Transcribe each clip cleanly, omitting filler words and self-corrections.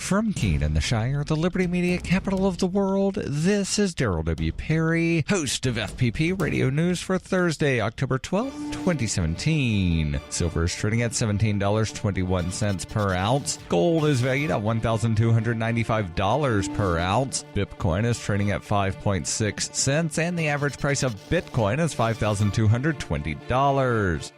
From Keene in the Shire, the Liberty Media capital of the world, this is Daryl W. Perry, host of FPP Radio News for Thursday, October 12th, 2017. Silver is trading at $17.21 per ounce. Gold is valued at $1,295 per ounce. Bitcoin is trading at 5.6 cents, and the average price of Bitcoin is $5,220.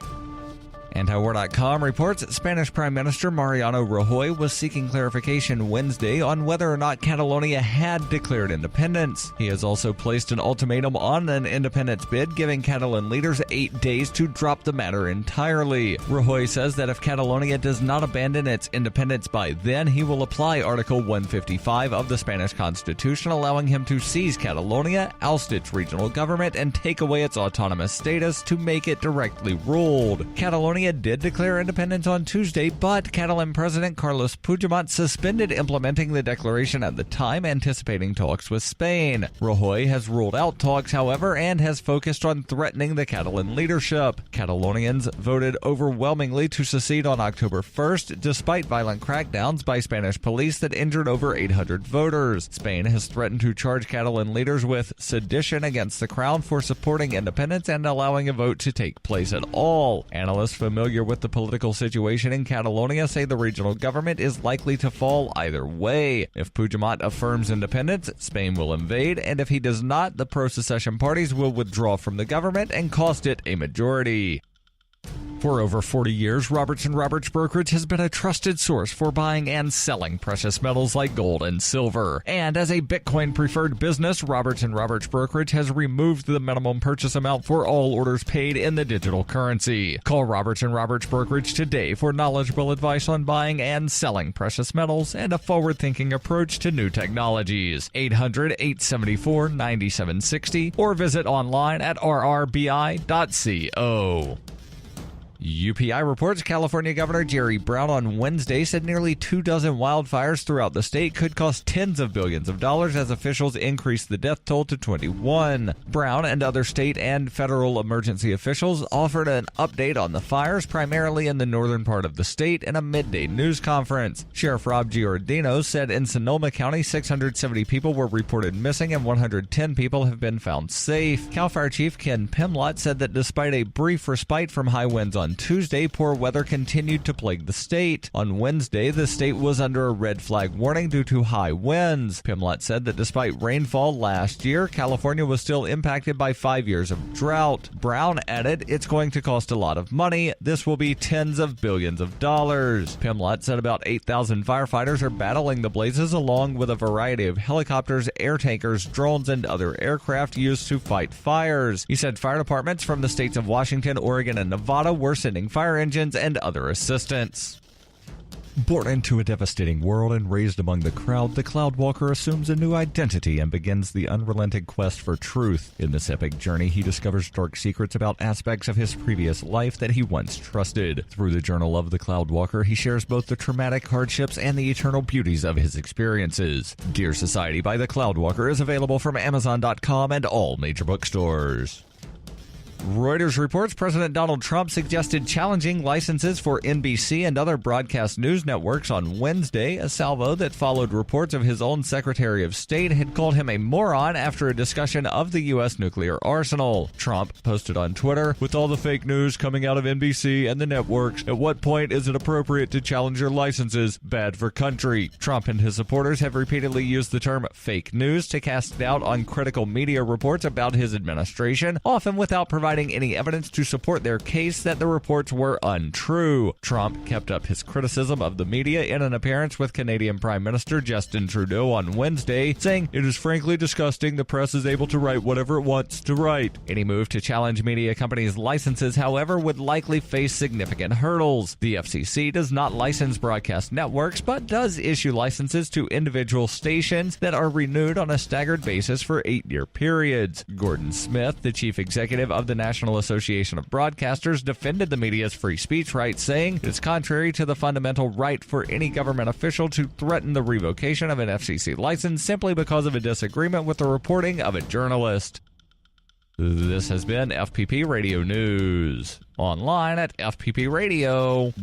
Antiwar.com reports that Spanish Prime Minister Mariano Rajoy was seeking clarification Wednesday on whether or not Catalonia had declared independence. He has also placed an ultimatum on an independence bid, giving Catalan leaders 8 days to drop the matter entirely. Rajoy says that if Catalonia does not abandon its independence by then, he will apply Article 155 of the Spanish Constitution, allowing him to seize Catalonia, oust its regional government, and take away its autonomous status to make it directly ruled. Catalonia did declare independence on Tuesday, but Catalan President Carlos Puigdemont suspended implementing the declaration at the time, anticipating talks with Spain. Rajoy has ruled out talks, however, and has focused on threatening the Catalan leadership. Catalonians voted overwhelmingly to secede on October 1st, despite violent crackdowns by Spanish police that injured over 800 voters. Spain has threatened to charge Catalan leaders with sedition against the crown for supporting independence and allowing a vote to take place at all. Analysts familiar with the political situation in Catalonia say the regional government is likely to fall either way. If Puigdemont affirms independence, Spain will invade, and if he does not, the pro-secession parties will withdraw from the government and cost it a majority. For over 40 years, Robertson Roberts Brokerage has been a trusted source for buying and selling precious metals like gold and silver. And as a Bitcoin-preferred business, Robertson Roberts Brokerage has removed the minimum purchase amount for all orders paid in the digital currency. Call Robertson Roberts Brokerage today for knowledgeable advice on buying and selling precious metals and a forward-thinking approach to new technologies. 800-874-9760 or visit online at rrbi.co. UPI reports California Governor Jerry Brown on Wednesday said nearly 24 wildfires throughout the state could cost tens of billions of dollars as officials increased the death toll to 21. Brown and other state and federal emergency officials offered an update on the fires, primarily in the northern part of the state, in a midday news conference. Sheriff Rob Giordino said in Sonoma County, 670 people were reported missing and 110 people have been found safe. CAL FIRE Chief Ken Pimlott said that despite a brief respite from high winds on Tuesday, poor weather continued to plague the state. On Wednesday, the state was under a red flag warning due to high winds. Pimlott said that despite rainfall last year, California was still impacted by 5 years of drought. Brown added, "It's going to cost a lot of money. This will be tens of billions of dollars." Pimlott said about 8,000 firefighters are battling the blazes, along with a variety of helicopters, air tankers, drones, and other aircraft used to fight fires. He said fire departments from the states of Washington, Oregon, and Nevada were sending fire engines and other assistance. Born into a devastating world and raised among the crowd, the Cloudwalker assumes a new identity and begins the unrelenting quest for truth. In this epic journey, he discovers dark secrets about aspects of his previous life that he once trusted. Through the journal of the Cloudwalker, he shares both the traumatic hardships and the eternal beauties of his experiences. Dear Society by the Cloudwalker is available from Amazon.com and all major bookstores. Reuters reports President Donald Trump suggested challenging licenses for NBC and other broadcast news networks on Wednesday, a salvo that followed reports of his own Secretary of State had called him a moron after a discussion of the U.S. nuclear arsenal. Trump posted on Twitter, "With all the fake news coming out of NBC and the networks, at what point is it appropriate to challenge your licenses? Bad for country." Trump and his supporters have repeatedly used the term fake news to cast doubt on critical media reports about his administration, often without providing any evidence to support their case that the reports were untrue. Trump kept up his criticism of the media in an appearance with Canadian Prime Minister Justin Trudeau on Wednesday, saying, "It is frankly disgusting the press is able to write whatever it wants to write." Any move to challenge media companies' licenses, however, would likely face significant hurdles. The FCC does not license broadcast networks, but does issue licenses to individual stations that are renewed on a staggered basis for 8-year periods. Gordon Smith, the chief executive of the National Association of Broadcasters, defended the media's free speech rights, saying it is contrary to the fundamental right for any government official to threaten the revocation of an FCC license simply because of a disagreement with the reporting of a journalist. This has been FPP Radio News, online at fppradio.com.